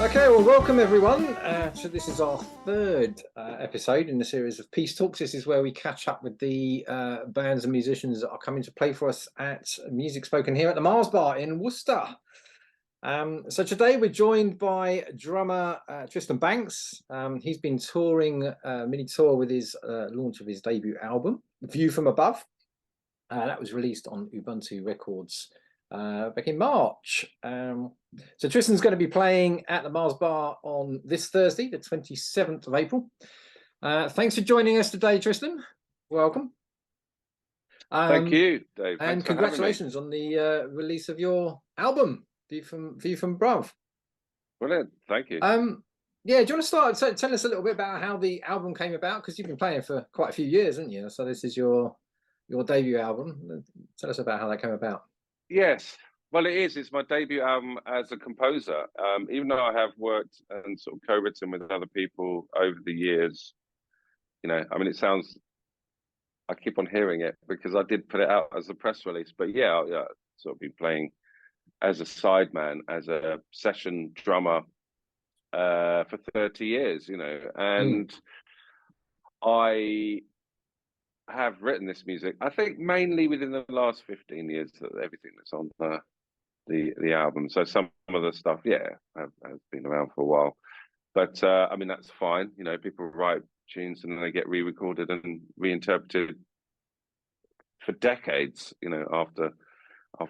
Okay, well, welcome everyone. So this is our third episode in the series of Peace Talks. This is where we catch up with the bands and musicians that are coming to play for us at Music Spoken here at the Mars Bar in Worcester. So today we're joined by drummer Tristan Banks. He's been touring a mini tour with his launch of his debut album, View From Above. That was released on Ubuntu Records back in March. So Tristan's going to be playing at the Mars Bar on this Thursday, the 27th of April. Thanks for joining us today, Tristan. Welcome. Thank you, Dave. And congratulations on the release of your album, View From Above. Brilliant. Thank you. Yeah, do you want to start? So tell us a little bit about how the album came about, because you've been playing for quite a few years, haven't you? So this is your debut album. Tell us about how that came about. Yes. Well, it is. It's my debut album as a composer. Even though I have worked and sort of co-written with other people over the years, I mean, it sounds, I keep on hearing it because I did put it out as a press release. But yeah, sort of been playing as a sideman, as a session drummer for 30 years, and I have written this music, I think mainly within the last 15 years, that everything that's on the album. So some of the stuff, has been around for a while. But I mean, that's fine. People write tunes and then they get re-recorded and reinterpreted for decades, after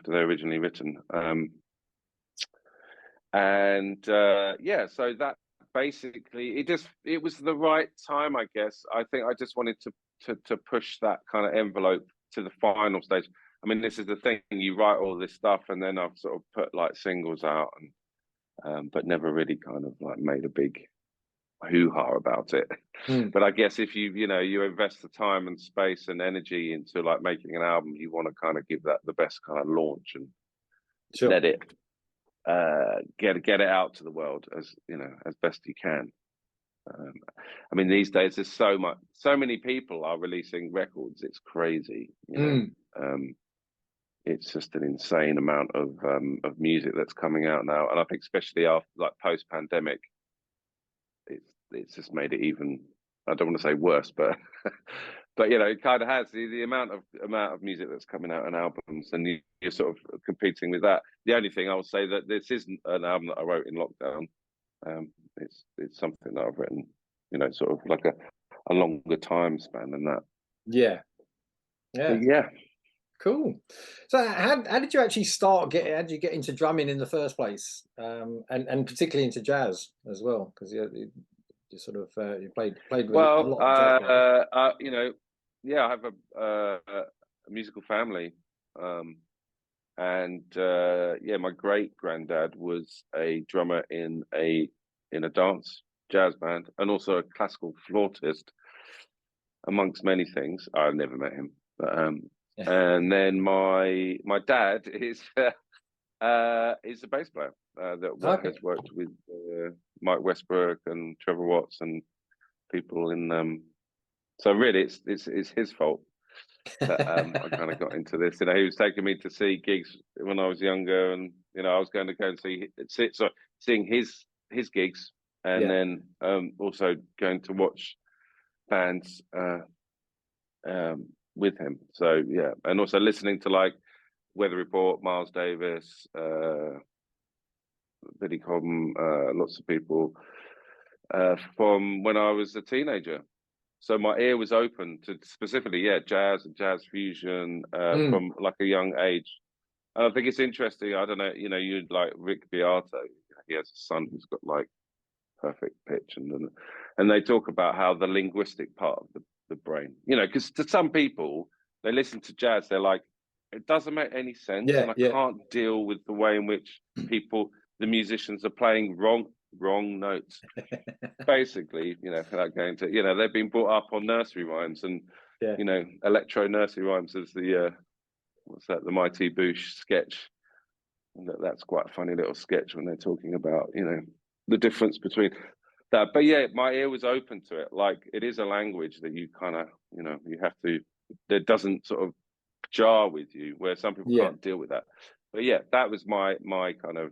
they're originally written. So that basically, it was the right time, I guess. I think I just wanted to push that kind of envelope to the final stage. I mean, this is the thing, you write all this stuff and then I've sort of put like singles out and but never really kind of like made a big hoo-ha about it. But I guess if you invest the time and space and energy into like making an album, you want to kind of give that the best kind of launch and let it get it out to the world as best you can. I mean, these days there's so many people are releasing records. It's crazy. It's just an insane amount of music that's coming out now, and I think especially after like post-pandemic, it's just made it even. I don't want to say worse, but it kind of has the amount of music that's coming out in albums, and you're sort of competing with that. The only thing I will say that this isn't an album that I wrote in lockdown. It's something that I've written, sort of like a longer time span than that. Yeah. Cool. So how did you actually how did you get into drumming in the first place, and particularly into jazz as well? Because you sort of you played with a lot of jazz. I have a musical family, and my great granddad was a drummer in a dance jazz band and also a classical flautist, amongst many things. I've never met him, but and then my dad is a bass player that has worked with Mike Westbrook and Trevor Watts and people in. So really, it's his fault that I kind of got into this. He was taking me to see gigs when I was younger, and I was going to go and seeing his gigs, and then also going to watch bands with him. So and also listening to like Weather Report, Miles Davis, Billy Cobham, lots of people from when I was a teenager. So my ear was open to specifically, jazz and jazz fusion from like a young age. And I think it's interesting. I don't know, you like Rick Beato. He has a son who's got like perfect pitch, and they talk about how the linguistic part of the brain, because to some people they listen to jazz, they're like, it doesn't make any sense, and I can't deal with the way in which the musicians are playing wrong notes. Basically, without going to, they've been brought up on nursery rhymes and electro nursery rhymes as the what's that, the Mighty Boosh sketch. And that's quite a funny little sketch when they're talking about the difference between that. But my ear was open to it. Like, it is a language that you kind of you have to, that doesn't sort of jar with you, where some people can't deal with that. But that was my kind of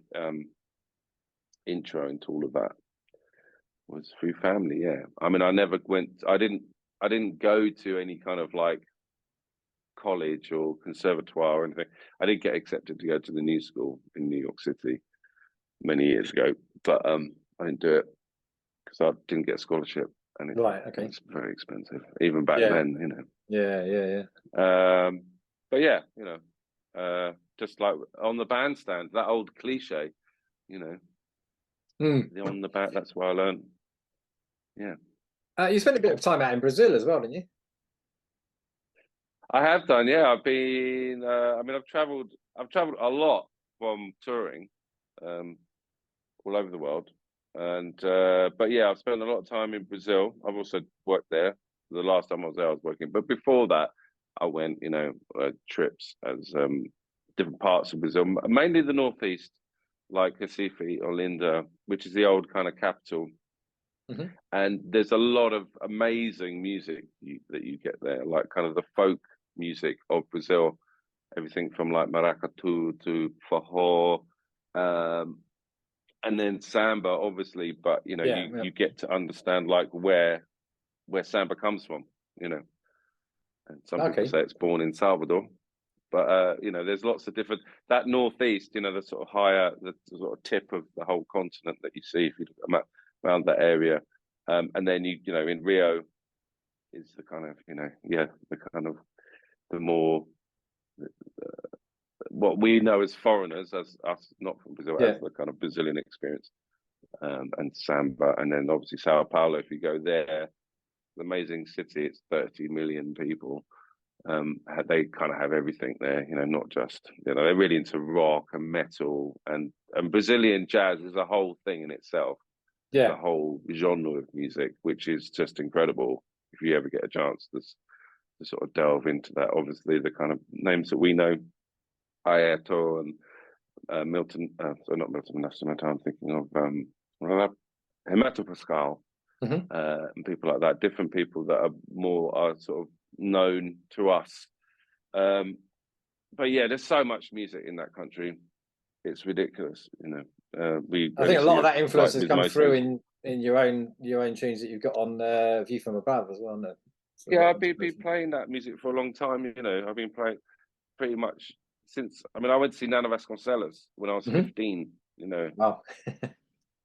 intro into all of that was through family. Yeah, I mean, I never went. I didn't go to any kind of like college or conservatoire or anything. I did get accepted to go to the New School in New York City many years ago, but I didn't do it because I didn't get a scholarship, and Right. Okay. it's very expensive even back Yeah. then, you know. Yeah. But yeah, you know, just like on the bandstand, that old cliche, you know, on the back. That's where I learned. Yeah. You spent a bit of time out in Brazil as well, didn't you? I have done, yeah. I've been. I mean, I've travelled. I've travelled a lot from touring, all over the world, and but yeah, I've spent a lot of time in Brazil. I've also worked there. The last time I was there, I was working, but before that, I went, you know, trips as different parts of Brazil, mainly the northeast, like Recife, Olinda, which is the old kind of capital. And there's a lot of amazing music that you get there, like kind of the folk music of Brazil, everything from like maracatu to forró, and then samba, obviously. But you know, you get to understand like where samba comes from, you know. And some people say it's born in Salvador, but you know, there's lots of different, that northeast, you know, the sort of higher, the sort of tip of the whole continent that you see if you look around that area. And then you know, in Rio is the kind of, you know, the kind of the more what we know as foreigners, as us not from Brazil, as the kind of Brazilian experience, and samba. And then obviously Sao Paulo, if you go there, the amazing city, it's 30 million people. They kind of have everything there, you know, not just, you know, they're really into rock and metal, and Brazilian jazz is a whole thing in itself. The whole genre of music, which is just incredible. If you ever get a chance to sort of delve into that, obviously the kind of names that we know, Airto and Milton, so not Milton Nascimento, I'm thinking of Hermeto Pascal, and people like that, different people that are sort of known to us. But yeah, there's so much music in that country. It's ridiculous, you know. I think a lot of that influence has come through in your own tunes that you've got on View from Above as well. No? Yeah, I've been playing that music for a long time. You know, I've been playing pretty much since. I mean, I went to see Nana Vasconcelos when I was 15. You know, wow,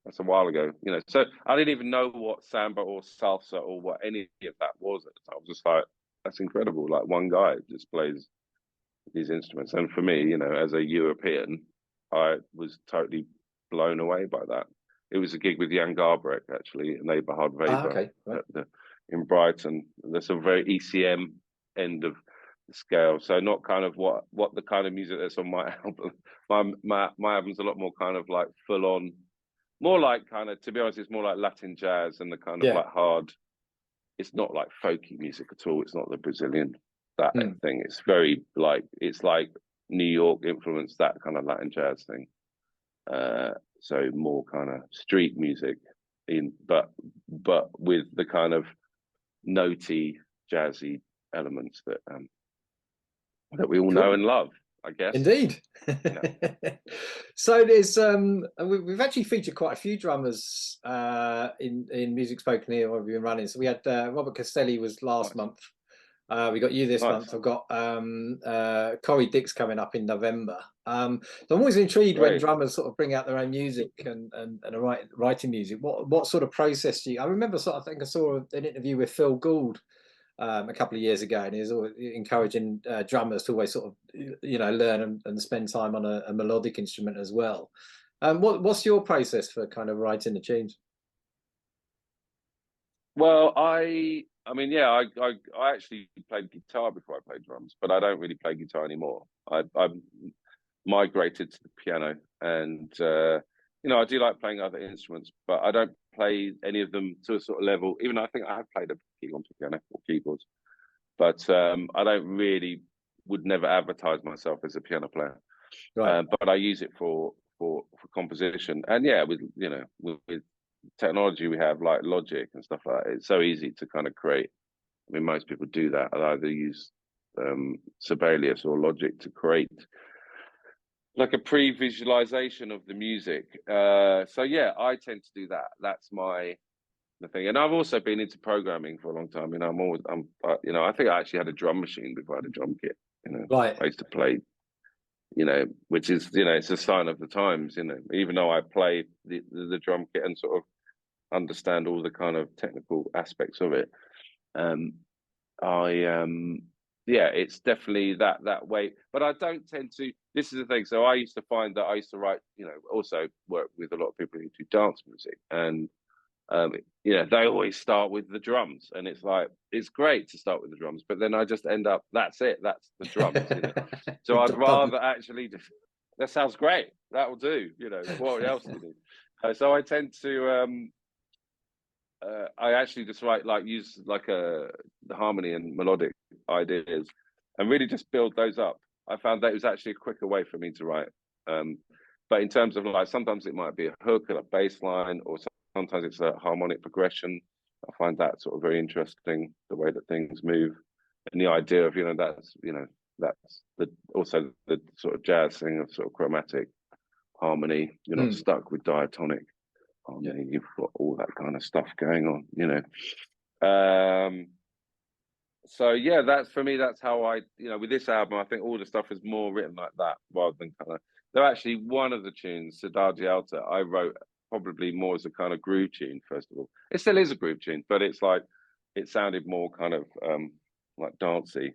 that's a while ago. You know, so I didn't even know what samba or salsa or what any of that was at the time. I was just like, that's incredible. Like one guy just plays these instruments, and for me, you know, as a European, I was totally blown away by that. It was a gig with Jan Garbarek, actually, and Eberhard Weber in Brighton. There's a very ECM end of the scale, so not kind of what the kind of music that's on my album. My album's a lot more kind of like full on, more like kind of, to be honest, it's more like Latin jazz and the kind of like hard. It's not like folky music at all. It's not the Brazilian thing. It's very like, it's like New York influenced, that kind of Latin jazz thing. So more kind of street music but with the kind of notey, jazzy elements that we all know and love, I guess. Indeed. So there's we've actually featured quite a few drummers in Music Spoken here while we've been running. So we had Robert Castelli was last month. We got you this month. I've got Corey Dix coming up in November. So I'm always intrigued when drummers sort of bring out their own music and are writing music. What sort of process do you? I remember I think I saw an interview with Phil Gould a couple of years ago, and he was always encouraging drummers to always sort of, you know, learn and spend time on a melodic instrument as well. What's your process for kind of writing the tunes? Well, I mean, yeah, I actually played guitar before I played drums, but I don't really play guitar anymore. I've migrated to the piano, and you know, I do like playing other instruments, but I don't play any of them to a sort of level. Even though I think I have played a key on piano or keyboards, but I don't really, would never advertise myself as a piano player. But I use it for composition, and yeah, with, you know, with technology we have like Logic and stuff like that, it's so easy to kind of create. I mean, most people do that. I either use Sibelius or Logic to create like a pre-visualization of the music. So yeah, I tend to do that. That's the thing. And I've also been into programming for a long time. You know, you know, I think I actually had a drum machine before I had a drum kit. You know, Right. I used to play. You know, which is, you know, it's a sign of the times. You know, even though I play the drum kit and sort of understand all the kind of technical aspects of it, I yeah, it's definitely that way. But I don't tend to. This is the thing. So I used to find that I used to write. You know, also work with a lot of people who do dance music, and you know, they always start with the drums, and it's like it's great to start with the drums, but then I just end up. That's it. That's the drums. You know. So I'd rather actually just. That sounds great. That will do. You know, what else do you need? So I tend to. I actually just use like the harmony and melodic ideas, and really just build those up. I found that it was actually a quicker way for me to write. But in terms of like, sometimes it might be a hook and a bass line, or sometimes it's a harmonic progression. I find that sort of very interesting, the way that things move, and the idea of, you know, that's also the sort of jazz thing of sort of chromatic harmony. You're not stuck with diatonic harmony. You've got all that kind of stuff going on, you know. So yeah, that's for me. That's how I, you know, with this album, I think all the stuff is more written like that rather than kind of. They're actually one of the tunes, Saudade Alta, I wrote probably more as a kind of groove tune. First of all, it still is a groove tune, but it's like it sounded more kind of like dancey.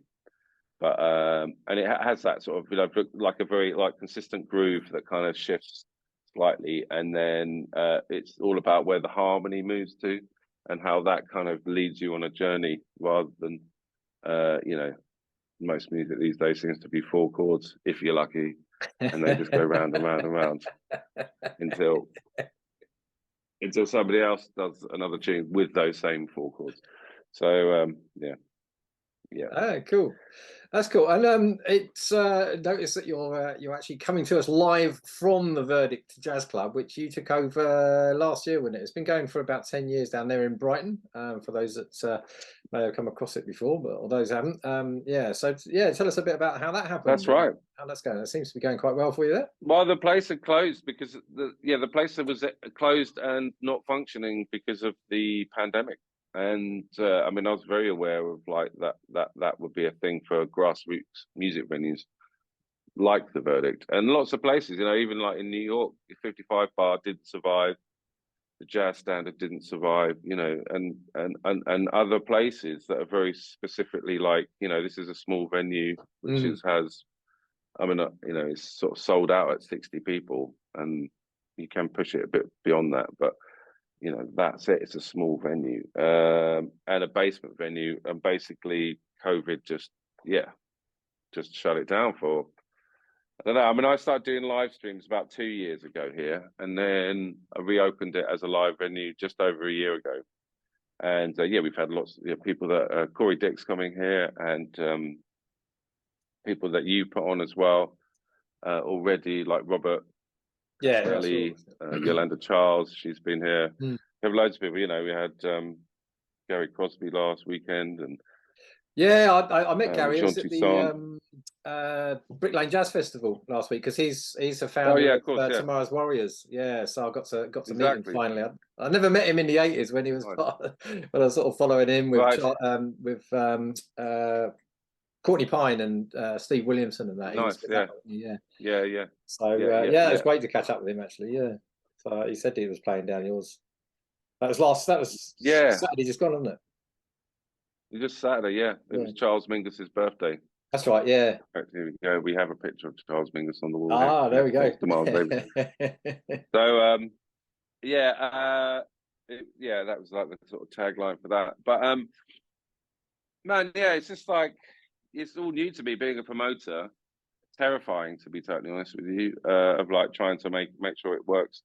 But and it has that sort of, you know, like a very like consistent groove that kind of shifts slightly, and then it's all about where the harmony moves to, and how that kind of leads you on a journey rather than you know, most music these days seems to be four chords if you're lucky, and they just go round and round and round until somebody else does another tune with those same four chords. So yeah. Ah, cool. That's cool. And it's notice that you're actually coming to us live from the Verdict Jazz Club, which you took over last year, wasn't it? It's been going for about 10 years down there in Brighton. For those that may have come across it before, but or those haven't. Yeah. So yeah, tell us a bit about how that happened. That's right. How that's going. It seems to be going quite well for you there. Well, the place had closed because the place was closed and not functioning because of the pandemic. And I mean, I was very aware of like that would be a thing for grassroots music venues like the Verdict, and lots of places. You know, even like in New York, the 55 Bar didn't survive, the Jazz Standard didn't survive. You know, and other places that are very specifically like, you know, this is a small venue which has. I mean, you know, it's sort of sold out at 60 people, and you can push it a bit beyond that, but you know, that's it. It's a small venue and a basement venue, and basically COVID just shut it down for. I don't know. I mean, I started doing live streams about 2 years ago here, and then I reopened it as a live venue just over a year ago. And yeah, we've had lots of people that Corey Dick's coming here, and people that you put on as well already, like Robert. Yeah, Ellie, Yolanda Charles, she's been here. We have loads of people. You know, we had Gary Crosby last weekend, and yeah, I met Gary at Toussaint. the Brick Lane Jazz Festival last week because he's a founder of Tomorrow's Warriors. Yeah, so I got to meet him finally. I never met him in the '80s when he was but I was sort of following him with Courtney Pine and Steve Williamson and that. Nice, yeah. So yeah, it was great to catch up with him actually. Yeah, so he said he was playing down yours. That was Saturday just gone, wasn't it? Just Saturday, yeah. It was Charles Mingus's birthday. That's right, yeah. Here we go. We have a picture of Charles Mingus on the wall. Ah, there we go. So that was like the sort of tagline for that. But man, yeah, it's just like it's all new to me being a promoter. Terrifying, to be totally honest with you, of like trying to make sure it works.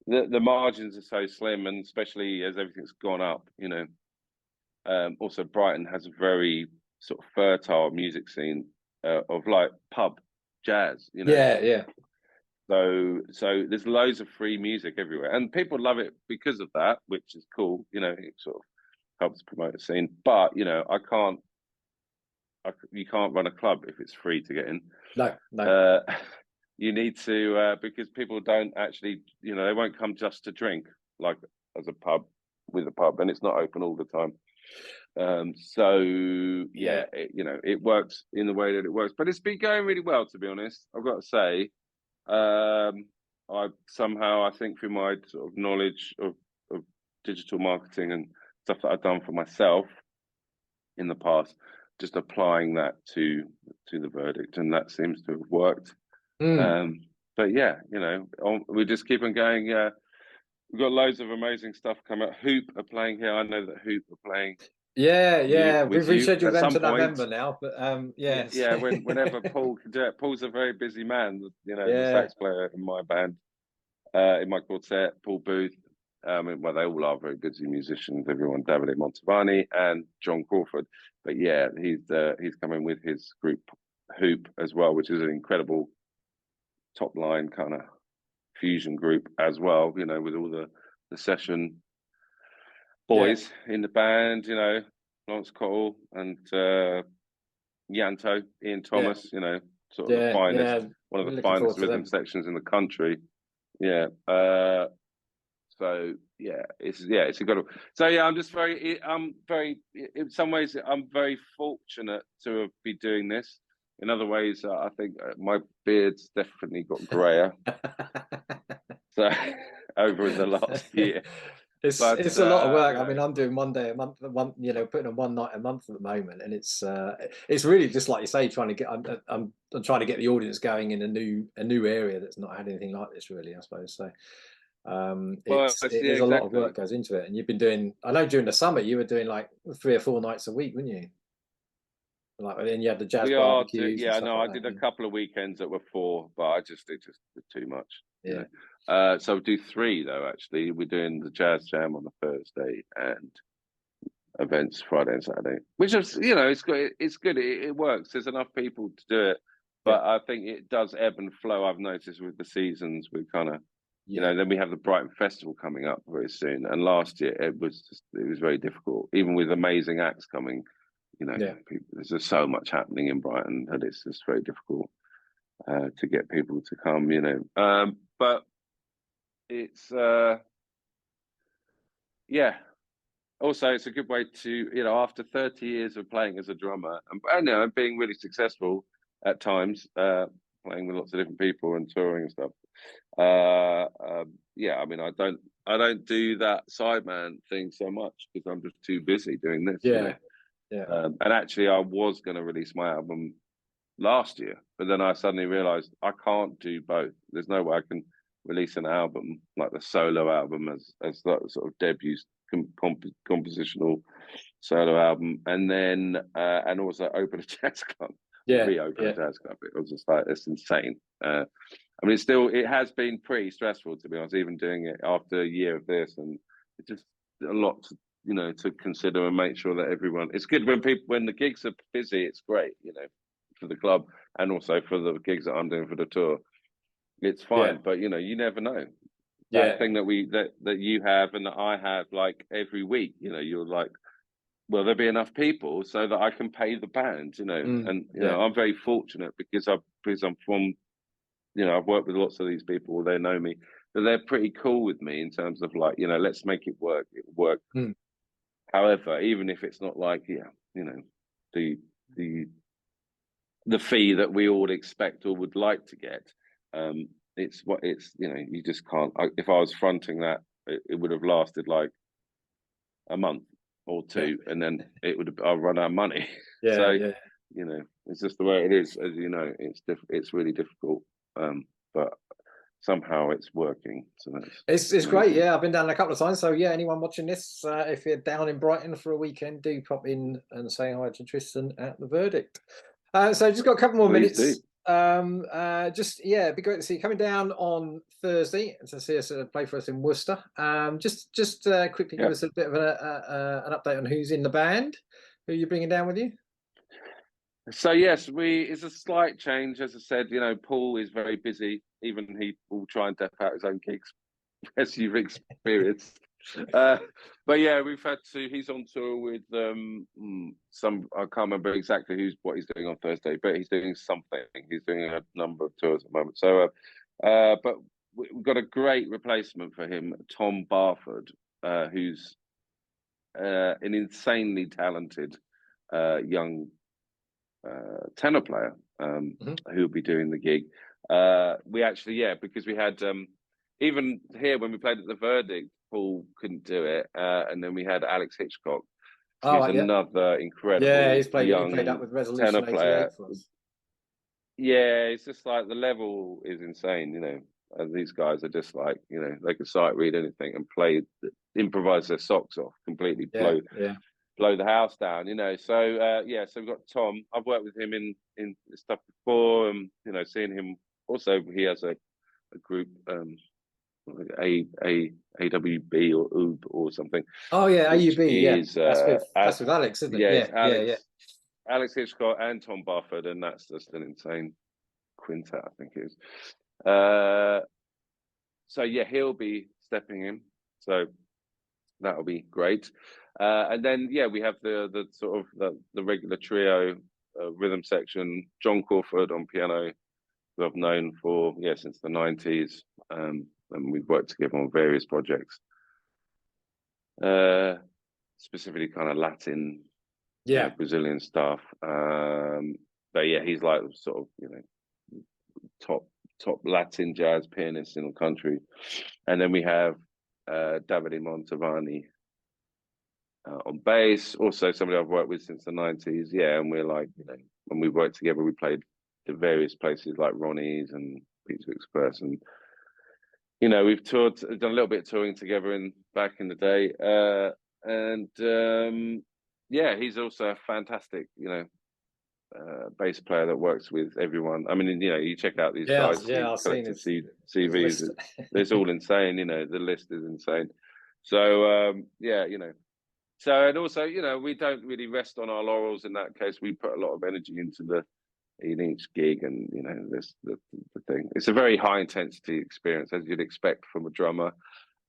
The margins are so slim, and especially as everything's gone up, you know. Also, Brighton has a very sort of fertile music scene of like pub jazz, you know. Yeah. So there's loads of free music everywhere, and people love it because of that, which is cool. You know, it sort of helps promote the scene. But you know, you can't run a club if it's free to get in. No. you need to because people don't actually, they won't come just to drink like as a pub with a pub, and it's not open all the time. So yeah, it works in the way that it works, but it's been going really well, to be honest. I've got to say, I think through my sort of knowledge of digital marketing and stuff that I've done for myself in the past, just applying that to the Verdict, and that seems to have worked. But yeah, we just keep on going. We've got loads of amazing stuff coming up. Hoop are playing here. I know that Hoop are playing. Yeah. We've rescheduled them to point. November now, but yes. Yeah. Whenever Paul can do it. Paul's a very busy man. The sax player in my band, in my quartet, Paul Booth. Well, they all are very busy musicians. Everyone, Davide Montavani and John Crawford. But yeah, he's coming with his group Hoop as well, which is an incredible top line kind of fusion group as well. With all the session boys in the band. Lawrence Cottle and Yanto, Ian Thomas. Sort of the finest, one of the finest rhythm sections in the country. Yeah. So yeah, it's a good one. So yeah, I'm very, in some ways, I'm very fortunate to be doing this. In other ways, I think my beard's definitely got grayer. So over the last year. It's a lot of work. I mean, I'm doing one day a month, putting on one night a month at the moment, and it's really just like you say, trying to get. I'm trying to get the audience going in a new area that's not had anything like this, really. I suppose so. There's a lot of work goes into it, and you've been doing. I know during the summer you were doing like 3 or 4 nights a week, weren't you? Like, then you had the jazz barbecues. I did a couple of weekends that were 4, but it just did too much. Yeah. So we do 3 though. Actually, we're doing the jazz jam on the Thursday and events Friday and Saturday, which is it's good. It's good. It works. There's enough people to do it, but I think it does ebb and flow. I've noticed with the seasons, we kind of. Then we have the Brighton Festival coming up very soon, and last year it was very difficult, even with amazing acts coming. There's just so much happening in Brighton that it's just very difficult to get people to come. But it's also it's a good way to after 30 years of playing as a drummer and being really successful at times, playing with lots of different people and touring and stuff. I mean, I don't do that sideman thing so much because I'm just too busy doing this. And actually, I was going to release my album last year, but then I suddenly realized I can't do both. There's no way I can release an album like the solo album as that sort of debut compositional solo album, and then and also open a jazz club. Reopen a jazz club. It was just like, it's insane. I mean, it has been pretty stressful, to be honest, even doing it after a year of this, and it's just a lot to consider and make sure that everyone. It's good when the gigs are busy. It's great, for the club and also for the gigs that I'm doing for the tour. It's fine, but you never know. That thing that you have and that I have, like every week, you're like, will there be enough people so that I can pay the band, and I'm very fortunate because I'm from, I've worked with lots of these people, they know me, but they're pretty cool with me in terms of like, let's make it work. However, even if it's not like, the fee that we all expect or would like to get, you just can't. If I was fronting that, it would have lasted like a month or 2, and then I'll run out of money. It's just the way it is. As you know, it's really difficult, but somehow it's working. So it's great. Yeah, I've been down a couple of times. So yeah, anyone watching this, if you're down in Brighton for a weekend, do pop in and say hi to Tristan at the Verdict. So just got a couple more minutes. It'd be great to see you coming down on Thursday to see us play for us in Worcester. Just quickly give us a bit of an update on who's in the band, who you're bringing down with you. So yes, it's a slight change. As I said, Paul is very busy. Even he will try and dep out his own gigs, as you've experienced. But yeah, we've had to. He's on tour with some. I can't remember exactly what he's doing on Thursday, but he's doing something. He's doing a number of tours at the moment. So, but we've got a great replacement for him, Tom Barford, who's an insanely talented young tenor player who'll be doing the gig. We actually, because we had even here when we played at the Verdict, Paul couldn't do it, and then we had Alex Hitchcock, who's another incredible he played up with tenor Resolution player. 88 for us. Yeah, it's just like the level is insane, and these guys are just like, they can sight read anything and improvise their socks off, completely blow the house down, So so we've got Tom. I've worked with him in stuff before, and seeing him also. He has a group, AWB or OOB or something. Oh yeah, AUB. That's with Alex, isn't it? Yeah, Alex Hitchcock and Tom Barford, and that's just an insane quintet, I think it is. So yeah, he'll be stepping in. So that'll be great. And then we have the sort of the regular trio, rhythm section. John Crawford on piano, who I've known for since the 90s, and we've worked together on various projects, specifically kind of Latin, Brazilian stuff. But he's like sort of top Latin jazz pianist in the country. And then we have Davide Montavani on bass, also somebody I've worked with since the 90s. And we're like, when we worked together, we played to various places like Ronnie's and Pizza Express, and we've toured, done a little bit of touring together back in the day. He's also a fantastic, bass player that works with everyone. I mean, you check out these guys, collecting CVs. It's all insane. The list is insane. So So, and also, we don't really rest on our laurels in that case. We put a lot of energy into in each gig, and this the thing. It's a very high intensity experience, as you'd expect from a drummer.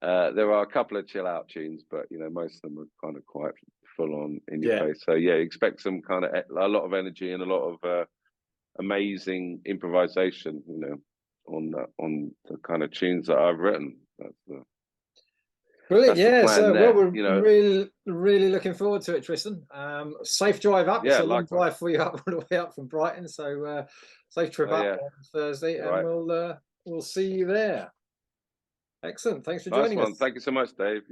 There are a couple of chill out tunes, but most of them are kind of quite full on in your face. So expect some kind of a lot of energy and a lot of amazing improvisation. On the kind of tunes that I've written. Brilliant, so we're really looking forward to it, Tristan. Safe drive up. It's a long drive for you up all the way up from Brighton, so safe trip up on Thursday, and we'll see you there. Excellent. Thanks for joining us. Thank you so much, Dave.